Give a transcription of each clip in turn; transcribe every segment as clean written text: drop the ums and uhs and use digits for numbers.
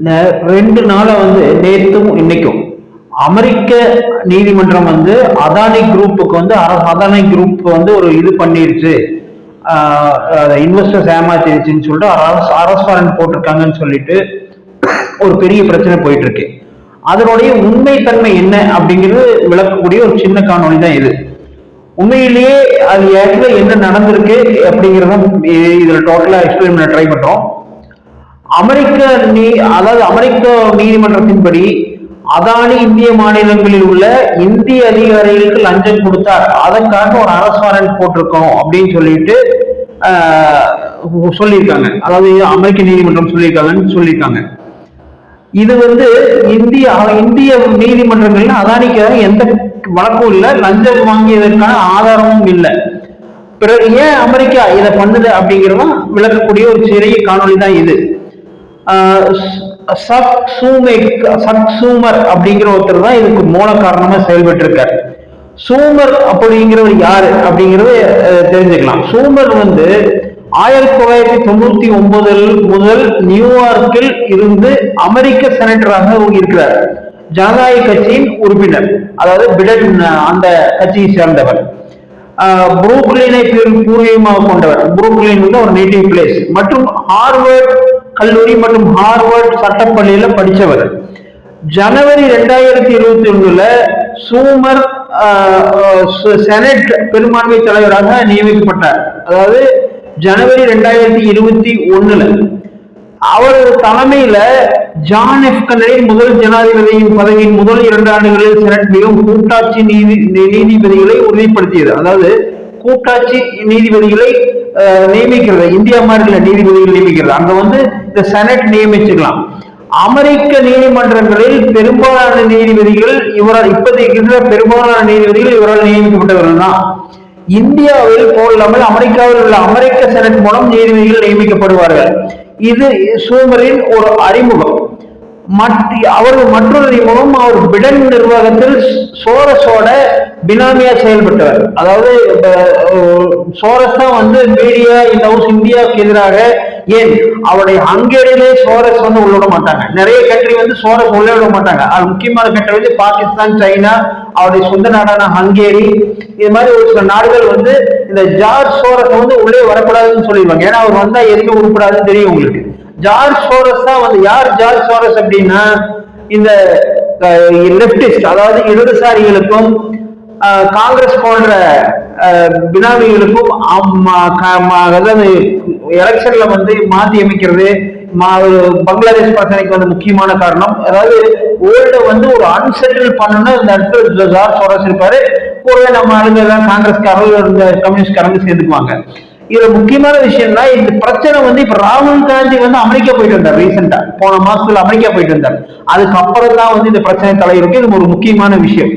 இந்த 2 நாளா நேத்தும் இன்னைக்கும் அமெரிக்க நீதிமன்றம் அதானி குரூப்புக்கு அதானி குரூப் ஒரு இது பண்ணிருச்சு, இன்வெஸ்டர்ஸ் ஏமாத்திருச்சுன்னு சொல்லிட்டு அரஸ்ட் வாரண்ட் போட்டிருக்காங்கன்னு சொல்லிட்டு ஒரு பெரிய பிரச்சனை போயிட்டு இருக்கு. அதனுடைய உண்மைத்தன்மை என்ன அப்படிங்கிறது விளக்கக்கூடிய ஒரு சின்ன காணொலி தான் இது. உண்மையிலேயே அது ஏற்கனவே என்ன நடந்திருக்கு அப்படிங்கிறத இதுல டோட்டலா எக்ஸ்பிளைன் பண்ண ட்ரை பண்றோம். அமெரிக்க நீதிமன்றத்தின்படி அதானி இந்திய மாநிலங்களில் உள்ள இந்திய அதிகாரிகளுக்கு லஞ்சம் கொடுத்தார், அதற்காக ஒரு அரசு வாரண்ட் போட்டிருக்கோம் அப்படின்னு சொல்லிட்டு சொல்லியிருக்காங்க. அதாவது அமெரிக்க நீதிமன்றம் சொல்லியிருக்காங்க. இது இந்திய நீதிமன்றங்கள்ல அதானிக்காக எந்த வழக்கும் இல்லை, லஞ்சம் வாங்கியதற்கான ஆதாரமும் இல்லை. பிறகு ஏன் அமெரிக்கா இதை பண்ணுது அப்படிங்கிறத விளக்கக்கூடிய ஒரு சிறிய காணொலி தான் இது. சூமர் அப்படிங்கிற ஒருத்தர் தான் இதுக்கு மூல காரணமா செயல்பட்டு இருக்கார். சூமர் அப்படிங்கிறவர் யாரு அப்படிங்கிறது தெரிஞ்சுக்கலாம். சூமர் 1999 முதல் நியூயார்க்கில் இருந்து அமெரிக்க செனட்டராக இருக்கிறார். ஜனநாயக கட்சியின் உறுப்பினர், அதாவது பிடன் அந்த கட்சியை சேர்ந்தவர். புரூக்ளினை பூர்வீகமாக கொண்டவர். புரூக்ளின் ஒரு நேட்டிவ் பிளேஸ் மற்றும் ஹார்வர்ட் கல்லூரி மற்றும் ஹார்வர்ட் சட்டப்பள்ளியில படிச்சவர். ஜனவரி 2021 சூமர் செனட் பெரும்பான்மை தலைவராக நியமிக்கப்பட்டார். அதாவது ஜனவரி 2021 அவர் தலைமையில ஜான் எஃப் கென்னடி முதல் ஜனாதிபதியின் பதவியின் முதல் 2 ஆண்டுகளில் செனட் மிகவும் கூட்டாட்சி நீதிபதிகளை உறுதிப்படுத்தியது. அதாவது கூட்டாட்சி நீதிபதிகளை நியமிக்கிறது, இந்தியா மாதிரி நீதிபதிகள் நியமிக்கிறது. அங்க இந்த செனட் நியமிச்சுக்கலாம். அமெரிக்க நீதிமன்றங்களில் பெரும்பாலான நீதிபதிகள் இவரால் பெரும்பாலான நீதிபதிகள் இவரால் நியமிக்கப்பட்டவர்கள் தான். இந்தியாவில் போல்லாமல் அமெரிக்காவில் உள்ள அமெரிக்க செனட் மூலம் நீதிபதிகள் நியமிக்கப்படுவார்கள். இது சூமரின் ஒரு அறிமுகம். அவர்கள் மற்றொரு அறிமுகம், அவர் பிடன் நிர்வாகத்தில் சோரஸோட பினாமியா செயல்பட்டவர். அதாவது சோரஸ் தான் மீடியா இந்த ஹவுஸ் இந்தியாவுக்கு எதிராக, ஏன் அவருடைய ஹங்கேரியிலே சோரஸ் உள்ளிட மாட்டாங்க. நிறைய கண்ட்ரி சோரஸ் உள்ளிட மாட்டாங்க. அது முக்கியமான கண்ட்ரி பாகிஸ்தான், சைனா, அவருடைய சொந்த நாடான ஹங்கேரி, இது மாதிரி ஒரு சில நாடுகள் இந்த ஜார்ஜ் சோரஸ் உள்ளே வரக்கூடாதுன்னு சொல்லிடுவாங்க. ஏன்னா அவர் வந்தா எதுவுமே உருப்படாதுன்னு தெரியும் உங்களுக்கு. ஜார்ஜ் சோரஸ் தான் யார் ஜார்ஜ் சோரஸ் அப்படின்னா, இந்த லெப்டிஸ்ட், அதாவது இடதுசாரிகளுக்கும் காங்கிரஸ் போன்ற பினாமிகளுக்கும் அதாவது எலெக்ஷன்ல மாத்தி அமைக்கிறது, பங்களாதேஷ் பிரச்சனைக்கு முக்கியமான காரணம். அதாவது வேர்ல்ட ஒரு அன்செட்டில் பண்ணணும். இந்த இடத்துல ஜார்ஜ் சோரஸ் இருப்பாரு. கூடவே நம்ம ஆளுங்க எல்லாம் காங்கிரஸ்காரர்கள் கம்யூனிஸ்ட்காரங்க சேர்ந்துக்குவாங்க. இதுல முக்கியமான விஷயம்னா, இந்த பிரச்சனை இப்ப ராகுல் காந்தி அமெரிக்கா போயிட்டு வந்தார். ரீசெண்டா போன மாசத்துல அமெரிக்கா போயிட்டு வந்தார். அதுக்கப்புறம் தான் இந்த பிரச்சனை தலையிருக்கு. இது ஒரு முக்கியமான விஷயம்.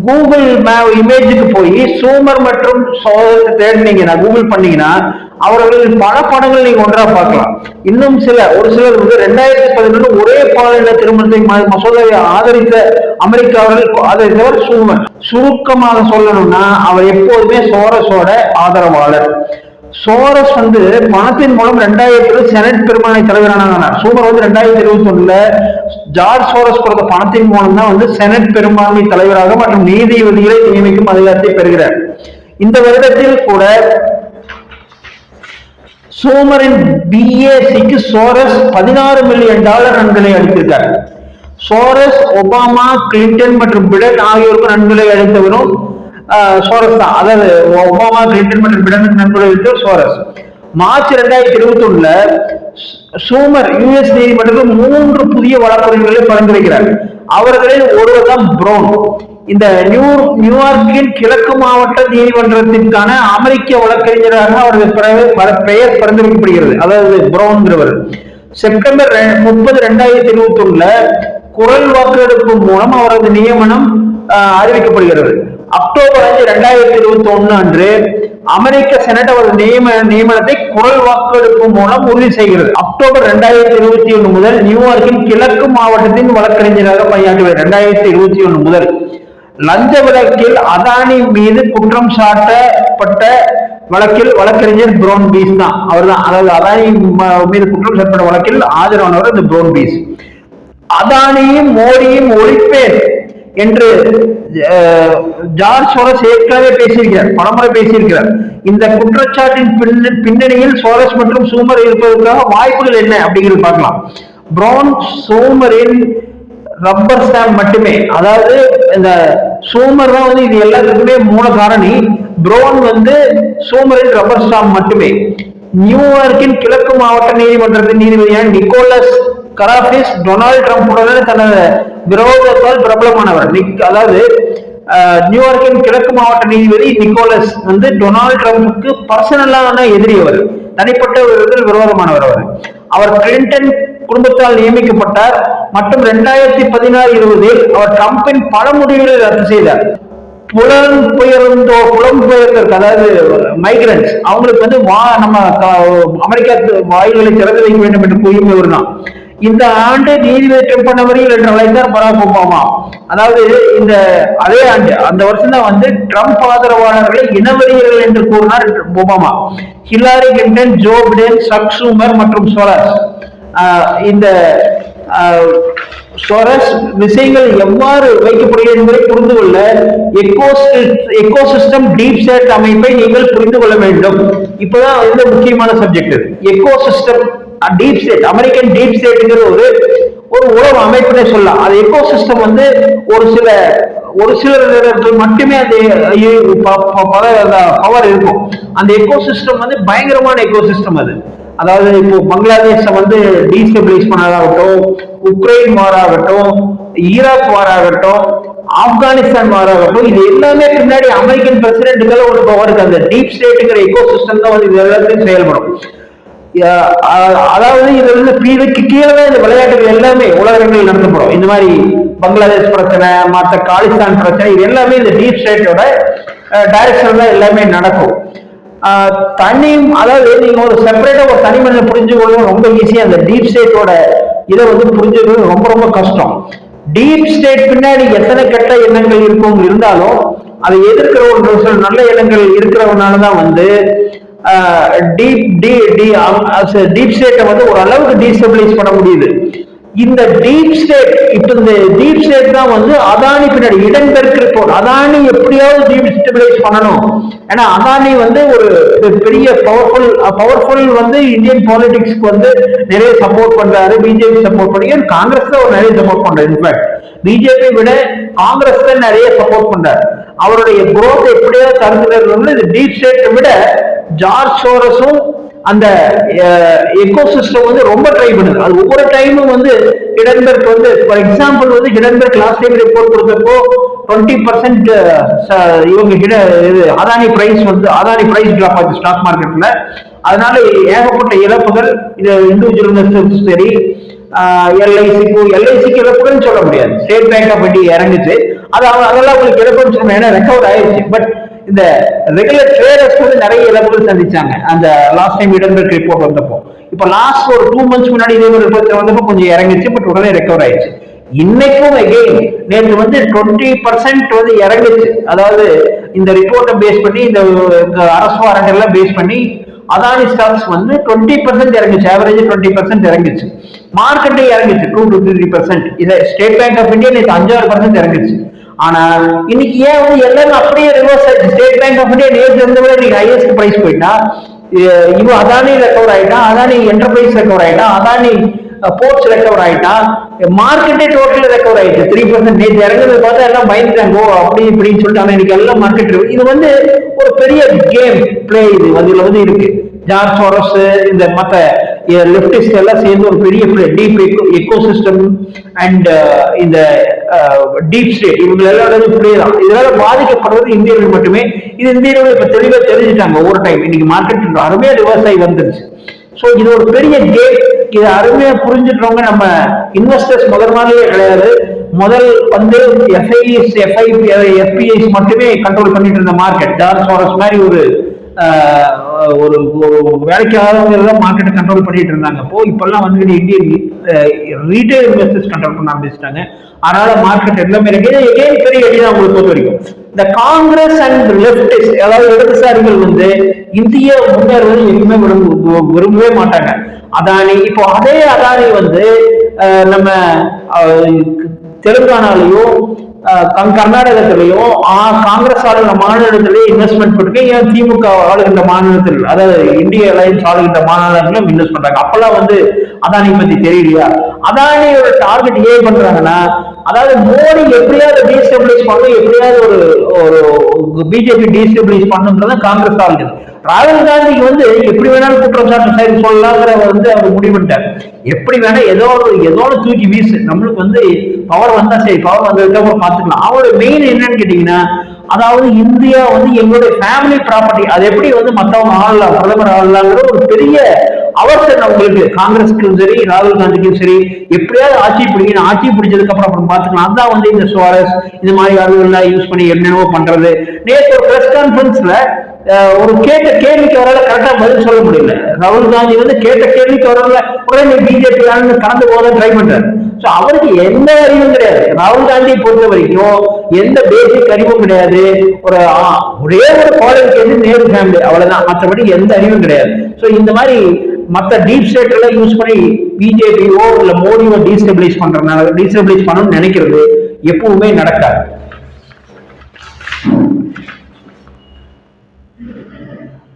கூகுள் இமேஜுக்கு போய் சூமர் மற்றும் தேடினீங்கன்னா, கூகுள் பண்ணீங்கன்னா அவர்களின் பல படங்கள் நீங்க ஒன்றா பார்க்கலாம். இன்னும் ஒரு சிலர் 2011 ஒரே பாலின திருமணத்தை மசோதாவை ஆதரித்த அமெரிக்காவர்கள் ஆதரித்தவர் சூமர். சுருக்கமாக சொல்லணும்னா, அவர் எப்போதுமே சோரஸோட ஆதரவாளர். சோரஸ் பணத்தின் மூலம் 2000 செனட் பெரும்பான்மை தலைவரானார். சூமர் 2021 ஜார்ஜ் சோரஸ் கொடுத்த பணத்தின் மூலம் தான் செனட் பெரும்பான்மை தலைவராக மற்றும் நீதிபதிகளை நியமிக்கும் அதிகாரத்தை பெறுகிறார். இந்த வருடத்தில் கூட சூமரின் பிஏசிக்கு சோரஸ் $16 மில்லியன் நன்கொடை அளித்திருக்கார். சோரஸ், ஒபாமா, கிளின்டன் மற்றும் பிடன் ஆகியோருக்கு நன்கொடை அளித்தவரும் சோரஸ் தான். அதாவது ஒபாமா, கிளின்டன் மற்றும் பிடனுக்கு நன்கொடை அளித்தவர் சோரஸ். மார்ச் 2021 சூமர் யுஎஸ் நீதிமன்றத்தில் 3 புதிய வழக்குரைகளை பரிந்துரைக்கிறார். அவர்களில் ஒருவர் தான் ப்ரௌன். இந்த நியூயார்க்கின் கிழக்கு மாவட்ட நீதிமன்றத்திற்கான அமெரிக்க வழக்கறிஞராக அவரது பெயர் பரிந்துரைக்கப்படுகிறது. அதாவது ப்ரௌன்கிறவர் செப்டம்பர் 30, 2021 குரல் வாக்கெடுப்பு மூலம் அவரது நியமனம் அறிவிக்கப்படுகிறது. அக்டோபர் 5, 2021 அன்று அமெரிக்க செனட் அவரது நியமனத்தை குரல் வாக்கெடுப்பு மூலம் உறுதி செய்கிறது. அக்டோபர் 2021 முதல் நியூயார்க்கின் கிழக்கு மாவட்டத்தின் வழக்கறிஞராக பணியாற்றுகிறார். 2021 முதல் லஞ்ச வழக்கில் அதானி மீது குற்றம் சாட்டப்பட்ட வழக்கில் வழக்கறிஞர் ப்ரௌன் பீஸ் தான், அவர் தான். அதாவது அதானி மீது குற்றம் சாட்டப்பட்ட வழக்கில் ஆஜரானவர் இந்த ப்ரௌன் பீஸ். அதானியும் மோடியும் ஒழிப்பேன் என்று ஜார்ஜ் சோரஸ் ஏற்கனவே பேசியிருக்கிறார், பலமுறை பேசியிருக்கிறார். இந்த குற்றச்சாட்டின் பின்னணியில் சோரஸ் மற்றும் சூமர் இருப்பதற்காக வாய்ப்புகள் என்ன அப்படிங்கிறது பார்க்கலாம். ப்ரௌன் சூமரின் ரப்பர் ஸ்டாம்ப் மட்டுமே, அதாவது இந்த சூமர் தான் வந்து இது எல்லாத்துக்குமே மூல காரணி. ப்ரௌன் வந்து சூமரின் ரப்பர் ஸ்டாம்ப் மட்டுமே. நியூயார்க்கின் கிழக்கு மாவட்ட நீதிமன்றத்தின் நீதிபதியான நிக்கோலஸ் கராபிஸ் டொனால்டு ட்ரம்புடன் தனது விரோதத்தால் பிரபலமானவர். அதாவது நியூயார்க்கின் கிழக்கு மாவட்ட நீதிபதி நிக்கோலஸ் வந்து டொனால்டு ட்ரம்புக்கு பர்சனலான எதிரி, அவர் தனிப்பட்ட விரோதமானவர். அவர் கிளின்டன் குடும்பத்தால் நியமிக்கப்பட்டார் மற்றும் 2016-20 அவர் ட்ரம்பின் பல முடிவுகளை ரத்து செய்தார். புலம்பெயர்ந்தோர் அதாவது மைக்ரன்ஸ், அவங்களுக்கு வந்து நம்ம அமெரிக்கா வாயில்களை திறந்து வைக்க வேண்டும் என்று கூறியவர் தான். இந்த ஆண்டு நீதிபதி ட்ரம்ப் என்று அழைத்தார் பராக் ஒபாமா. அதாவது இந்த அதே ஆண்டு அந்த வருஷம் தான் வந்து ட்ரம்ப் ஆதரவாளர்களை இனவெறியர்கள் என்று கூறினார் Obama. Hillary Clinton, Joe Biden, Chuck Schumer மற்றும் சோரஸ், இந்த சோரஸ் விஷயங்கள் எவ்வாறு வைக்கப்படுகிறது என்பதை புரிந்து கொள்ள எக்கோசிஸ்டம் டீப் ஸ்டேட் அமைப்பை நீங்கள் புரிந்து கொள்ள வேண்டும். இப்பதான் இந்த முக்கியமான subject. Ecosystem deep state, American deep ஸ்டேட்ங்கிற ஒரு உலக அமைப்புனே சொல்லலாம். அது எக்கோசிஸ்டம் வந்து ஒரு சிலர் மட்டுமே அந்த பவர் இருக்கும். அந்த எக்கோசிஸ்டம் வந்து பயங்கரமான எக்கோசிஸ்டம் அது. அதாவது இப்போ பங்களாதேஷ வந்து டீஸ்டபிளைஸ் பண்ணதாகட்டும், உக்ரைன் வாராகட்டும், ஈராக் வாராகட்டும், ஆப்கானிஸ்தான் வாராகட்டும், இது எல்லாமே பின்னாடி அமெரிக்கன் பிரசிடென்ட்கள் ஒரு பவர் இருக்கு. அந்த டீப் ஸ்டேட்டுங்கிற எக்கோசிஸ்டம் தான் வந்து இது எல்லாத்தையும் செயல்படும். அதாவது இதுக்கு கீழே இந்த விளையாட்டுகள் எல்லாமே உலகங்கள் நடத்தப்படும். இந்த மாதிரி பங்களாதேஷ் பிரச்சனை, மற்ற காலிஸ்தான் பிரச்சனை, இது எல்லாமே இந்த டீப் ஸ்டேட்டோட டைரக்ஷன் தான் எல்லாமே நடக்கும். அதாவது நீங்க ஒரு செப்பரேட்டா ஒரு தனி மனிதன் புரிஞ்சுக்கொள்ளும் ரொம்ப ஈஸியா. அந்த டீப் ஸ்டேட்டோட இதை வந்து புரிஞ்சுக்கிறது ரொம்ப ரொம்ப கஷ்டம். டீப் ஸ்டேட் பின்னாடி எத்தனை கெட்ட எண்ணங்கள் இருந்தாலும் அதை எதிர்க்கிற ஒரு நல்ல எண்ணங்கள் இருக்கிறவனாலதான் வந்து டீப் ஸ்டேட்டை வந்து ஒரு அளவுக்கு டீஸ்டபிளைஸ் பண்ண முடியுது. இந்த டீப் ஸ்டேட், இப்ப இந்த டீப் ஸ்டேட் தான் வந்து அதானி பின்னாடி இடம்பெருக்கு ரிப்போர்ட். அதானி எப்படியாவது டீஸ்டபிளைஸ் பண்ணணும். ஏன்னா அதானி வந்து ஒரு பெரிய பவர்ஃபுல் வந்து இந்தியன் பாலிடிக்ஸ்க்கு வந்து நிறைய சப்போர்ட் பண்றாரு. பிஜேபி சப்போர்ட் பண்ணி, காங்கிரஸ் தான் ஒரு நிறைய சப்போர்ட் பண்றாரு. இன்ஃபேக்ட் பிஜேபி விட காங்கிரஸ் தான் நிறைய சப்போர்ட் பண்றாரு. அவருடைய குரோத் எப்படியாவது தடுக்கிறது இந்த டீப் ஸ்டேட்டை விட ஜார்ஜ் சோரஸும் அந்த எக்கோசிஸ்டம் வந்து ரொம்ப ட்ரை பண்ணுது. அது ஒவ்வொரு டைமும் வந்து ஹிடன்பெர்க் வந்து ஃபார் எக்ஸாம்பிள் வந்து ஹிடன்பெர்க் லாஸ்ட் டைம் ரிப்போர்ட் கொடுத்தப்போ 20% இவங்க அதானி பிரைஸ் டிராப் ஆச்சு ஸ்டாக் மார்க்கெட்ல. அதனால ஏகப்பட்ட இழப்புகள். இது இண்டிவிஜுவல் இன்வெஸ்டர்ஸ் சரி, எல்ஐசிக்கு இழப்புகள் சொல்ல முடியாது. ஸ்டேட் பேங்க் ஆஃப் இந்தியா இறங்குச்சு, அதெல்லாம் உங்களுக்கு இழப்புன்னு சொல்லணும், ஏன்னா ரெக்கவர் ஆயிடுச்சு. பட் இந்த ரெகுலர் ட்ரேடர்ஸ் வந்து நிறைய இழப்புகள் சந்திச்சாங்க அந்த லாஸ்ட் டைம் ஹிடன்பெர்க் ரிப்போர்ட் வந்தப்போ. இப்ப லாஸ்ட் ஒரு 2 months முன்னாடி இதே ஒரு ரிப்போர்ட் வந்தப்போ கொஞ்சம் இறங்குச்சு, பட் உடனே ரெக்கவர் ஆயிடுச்சு. இன்னைக்கும் அகெயின் நேற்று வந்து 20% வந்து இறங்குச்சு. அதாவது இந்த ரிப்போர்ட்டை பேஸ் பண்ணி, இந்த அரசு வாரண்ட் எல்லாம் பேஸ் பண்ணி அதானி ஸ்டாக்ஸ் வந்து 20% இறங்குச்சு. ஆவரேஜ் 20% இறங்குச்சு. மார்க்கெட்டே இறங்குச்சு 2 to 3%. இதை ஸ்டேட் பேங்க் ஆஃப் இந்தியா நேற்று 5-6% இறங்குச்சு. ஆனா இன்னைக்கு ஏன் வந்து எல்லாரும் அப்படியே ரிவர்ஸ் ஆயிடுச்சு? ஸ்டேட் பேங்க் ஆஃப் இந்தியா நேற்று இருந்த விட இன்னைக்கு ஹையஸ்ட் பிரைஸ் போயிட்டா, இவன் அதானி ரெக்கவர் ஆயிட்டான், அதானி என்டர்பிரைஸ் ரெக்கவர் ஆயிட்டான், அதானி போர்ட்ஸ் ரெக்கவர் ஆயிட்டா, மார்க்கெட்டே டோட்டல் ரெக்கவர் ஆயிடுச்சு 3%. நேற்று இறங்குறது பார்த்தா எல்லாம் பயந்துட்டாங்க அப்படி இப்படின்னு சொல்லிட்டு. ஆனா இன்னைக்கு எல்லாம் மார்க்கெட் இது வந்து ஒரு பெரிய கேம் பிளே. இது அதுல வந்து இருக்கு. ஜார்ஜ் சோரஸ் இந்த மற்ற லெப்டிஸ்ட் எல்லாம் சேர்ந்து ஒரு பெரிய பிளே, டீப் எக்கோசிஸ்டம் அண்ட் இந்த டீப் ஸ்டேட், இவங்க எல்லாரும் பிளே தான். இதனால பாதிக்கப்படுறது இந்தியர்கள் மட்டுமே. இது இந்தியர்கள் இப்ப தெளிவா தெரிஞ்சுட்டாங்க. ஒவ்வொரு டைம் இன்னைக்கு மார்க்கெட் அருமையா ரிவர்ஸ் ஆகி வந்துருச்சு. சோ இது ஒரு பெரிய கேம். இதை அருமையா புரிஞ்சுக்கிறவங்க நம்ம இன்வெஸ்டர்ஸ் முதல்ல கிடையாது. முதல் வந்து எஃப்ஐஎஸ் மட்டுமே கண்ட்ரோல் பண்ணிட்டு இருந்த மார்க்கெட். ஜார்ஜ் சோரஸ் மாதிரி ஒரு வேலைக்காரங்க மார்க்கெட்டை கண்ட்ரோல் பண்ணிட்டு இருந்தாங்க. இப்பெல்லாம் வந்து இந்தியன் ரீட்டைல் இன்வெஸ்டர்ஸ் கண்ட்ரோல் பண்ண ஆரம்பிச்சிட்டாங்க. அதனால மார்க்கெட் எல்லாமே இருக்கு. பெரிய அடிதான் அவங்களுக்கு பொறுத்த வரைக்கும். இந்த காங்கிரஸ் அண்ட் லெப்டிஸ்ட், அதாவது இடதுசாரிகள் வந்து இந்திய முன்னேறுவது எதுவுமே விரும்பவே மாட்டாங்க. அதானி, இப்போ அதே அதானி வந்து நம்ம தெலுங்கானாலையும் கர்நாடகத்திலையும் காங்கிரஸ் ஆளுகிற மாநிலத்திலேயே இன்வெஸ்ட்மெண்ட் பண்ணிருக்கேன். ஏன் திமுக ஆளுகின்ற மாநிலத்தில், அதாவது இந்திய அலையன்ஸ் ஆளுகின்ற மாநிலங்களும் இன்வெஸ்ட் பண்றாங்க. அப்பெல்லாம் வந்து அதானி பத்தி தெரியலையா? அதானியோட டார்கெட் ஏன் பண்றாங்கன்னா, அதாவது மோடி எப்படியாவது டீஸ்டபிளைஸ் பண்ணும், எப்படியாவது ஒரு பிஜேபி டீஸ்டபிளைஸ் பண்ணுங்கிறத காங்கிரஸ் ஆளுங்க. ராகுல் காந்திக்கு வந்து எப்படி வேணாலும் குற்றச்சாட்டு சொல்லலாங்கிற வந்து அவர் முடிவு பண்ணிட்டார். எப்படி வேணா ஏதோ தூக்கி வீசு, நம்மளுக்கு வந்து பவர் வந்தா சரி, பவர் வந்ததுக்கு பாத்துக்கலாம். அவரோட மெயின் என்னன்னு கேட்டீங்கன்னா, அதாவது இந்தியா வந்து எங்களுடைய ஃபேமிலி ப்ராப்பர்ட்டி, அது எப்படி வந்து மத்தவங்க ஆளலாம், பிரதமர் ஆளலாங்கிற ஒரு பெரிய அவசரம் அவங்களுக்கு, காங்கிரஸுக்கும் சரி ராகுல் காந்திக்கும் சரி. எப்படியாவது ஆட்சி பிடிக்கணும், ஆட்சி பிடிச்சதுக்கு அப்புறம் பாத்துக்கலாம். அதான் வந்து இந்த சுவாரஸ் இந்த மாதிரி ஆளுகள்லாம் யூஸ் பண்ணி என்னென்னவோ பண்றது. நேற்று ஒரு பிரஸ் கான்பரன்ஸ்ல ஒரு கேட்ட கேள்விக்கு அவரால் கரெக்டா பதில் சொல்ல முடியல. ராகுல் காந்தி வந்து கேட்ட கேள்விக்கு அவரால் உடனே பிஜேபி கடந்து போக ட்ரை பண்றாரு. அவருக்கு எந்த அறிவும் கிடையாது. ராகுல் காந்தியை பொறுத்த வரைக்கும் எந்த பேசிக் அறிவும் கிடையாது. ஒரே ஒரு குவாலிஃபிகேஷன் நேரு ஃபேமிலி, அவ்வளவுதான். மற்றபடி எந்த அறிவும் கிடையாது. இந்த மாதிரி மற்ற டீப் ஸ்டேட் எல்லாம் யூஸ் பண்ணி பிஜேபியோ இல்ல மோடியோ டீஸ்டபிளைஸ் பண்ணணும்னு நினைக்கிறது எப்பவுமே நடக்காது.